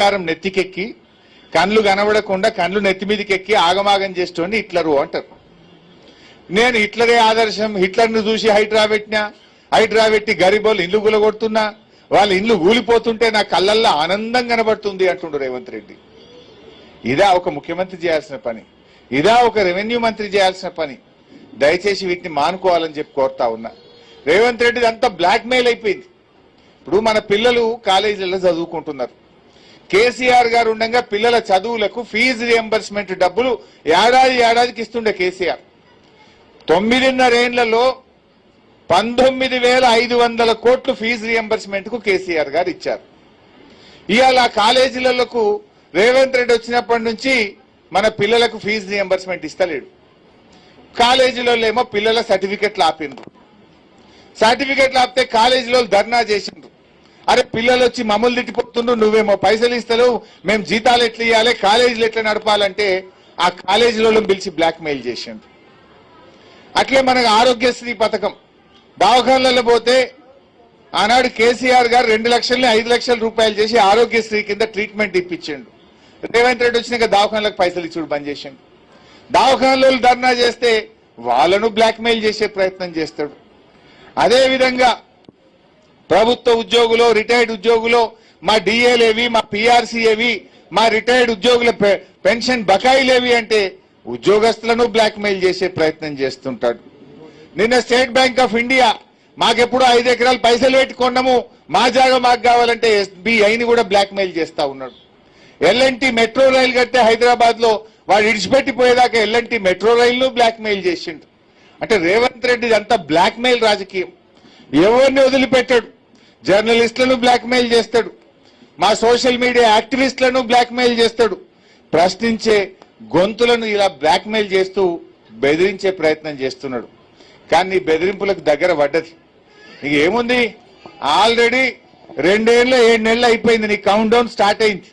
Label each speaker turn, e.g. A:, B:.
A: అధికారం నెత్తికెక్కి కండ్లు కనబడకుండా కండ్లు నెత్తి మీదకి ఎక్కి ఆగమాగం చేస్తోండి హిట్లరు అంటారు. నేను హిట్లరే ఆదర్శం, హిట్లర్ను చూసి హైడ్రా పెట్టి గరీబోళ్ళు ఇల్లు గులగొడుతున్నా, వాళ్ళ ఇల్లు కూలిపోతుంటే నా కళ్ళల్లో ఆనందం కనబడుతుంది అంటుండు రేవంత్ రెడ్డి. ఇదా ఒక ముఖ్యమంత్రి చేయాల్సిన పని? ఇదా ఒక రెవెన్యూ మంత్రి చేయాల్సిన పని? దయచేసి వీటిని మానుకోవాలని చెప్పి కోరుతా ఉన్నా. రేవంత్ రెడ్డి అంతా బ్లాక్ మెయిల్ అయిపోయింది. ఇప్పుడు మన పిల్లలు కాలేజీలలో చదువుకుంటున్నారు. కేసీఆర్ గారు ఉండగా పిల్లల చదువులకు ఫీజు రియంబర్స్మెంట్ డబ్బులు ఏడాదికి ఇస్తుండే కేసీఆర్. 9.5 ఏళ్లలో 19,500 కోట్లు ఫీజు రియంబర్స్మెంట్ కు కేసీఆర్ గారు ఇచ్చారు. ఇవాళ కాలేజీలకు రేవంత్ రెడ్డి వచ్చినప్పటి నుంచి మన పిల్లలకు ఫీజు రియంబర్స్మెంట్ ఇస్తలేడు. కాలేజీలో ఏమో పిల్లల సర్టిఫికెట్లు ఆపిండ్రు. సర్టిఫికెట్లు ఆపితే కాలేజీలో ధర్నా చేసిండ్రు. అరే పిల్లలు వచ్చి మమ్మల్ని తిట్టిపోతుండ్రు, నువ్వేమో పైసలు ఇస్తలేవు, మేము జీతాలు ఎట్లా ఇవ్వాలి, కాలేజీలు ఎట్లా నడపాలంటే ఆ కాలేజీలో పిలిచి బ్లాక్ మెయిల్ చేసిండ్రు. అట్లే మనకు ఆరోగ్యశ్రీ పథకం దవాఖానలలో పోతే ఆనాడు కేసీఆర్ గారు 2 లక్షల్ని 5 లక్షల రూపాయలు చేసి ఆరోగ్యశ్రీ కింద ట్రీట్మెంట్ ఇప్పించిండు. రేవంత్ రెడ్డి వచ్చినాక దవాఖానలకు పైసలు ఇచ్చుడు బంద్ చేసిండు. దవాఖానలో ధర్నా చేస్తే వాళ్ళను బ్లాక్ మెయిల్ చేసే ప్రయత్నం చేస్తాడు. అదేవిధంగా ప్రభుత్వ ఉద్యోగులు, రిటైర్డ్ ఉద్యోగులు, మా డిఏలేవి, మా పిఆర్సీ ఏవి, మా రిటైర్డ్ ఉద్యోగుల పెన్షన్ బకాయిలేవి అంటే ఉద్యోగస్తులను బ్లాక్ మెయిల్ చేసే ప్రయత్నం చేస్తుంటాడు. నిన్న స్టేట్ బ్యాంక్ ఆఫ్ ఇండియా మాకెప్పుడు 5 ఎకరాలు పైసలు పెట్టుకున్నాము, మా జాగా మాకు కావాలంటే ఎస్బీఐని కూడా బ్లాక్ మెయిల్ చేస్తా ఉన్నాడు. ఎల్ఎన్టీ మెట్రో రైలు కట్టే హైదరాబాద్ లో వాడు ఇడిచిపెట్టిపోయేదాకా ఎల్ఎన్టీ మెట్రో రైలు బ్లాక్ మెయిల్ చేసిండు. అంటే రేవంత్ రెడ్డి అంతా బ్లాక్ మెయిల్ రాజకీయం. ఎవరిని వదిలిపెట్టాడు. జర్నలిస్టులను బ్లాక్ మెయిల్ చేస్తాడు, మా సోషల్ మీడియా యాక్టివిస్టులను బ్లాక్ మెయిల్ చేస్తాడు, ప్రశ్నించే గొంతులను ఇలా బ్లాక్ మెయిల్ చేస్తూ బెదిరించే ప్రయత్నం చేస్తున్నాడు. కానీ బెదిరింపులకు దగ్గర పడ్డది. నీకు ఏముంది, ఆల్రెడీ 2 ఏళ్ళు 7 నెలలు అయిపోయింది, నీ కౌంట్ డౌన్ స్టార్ట్ అయింది.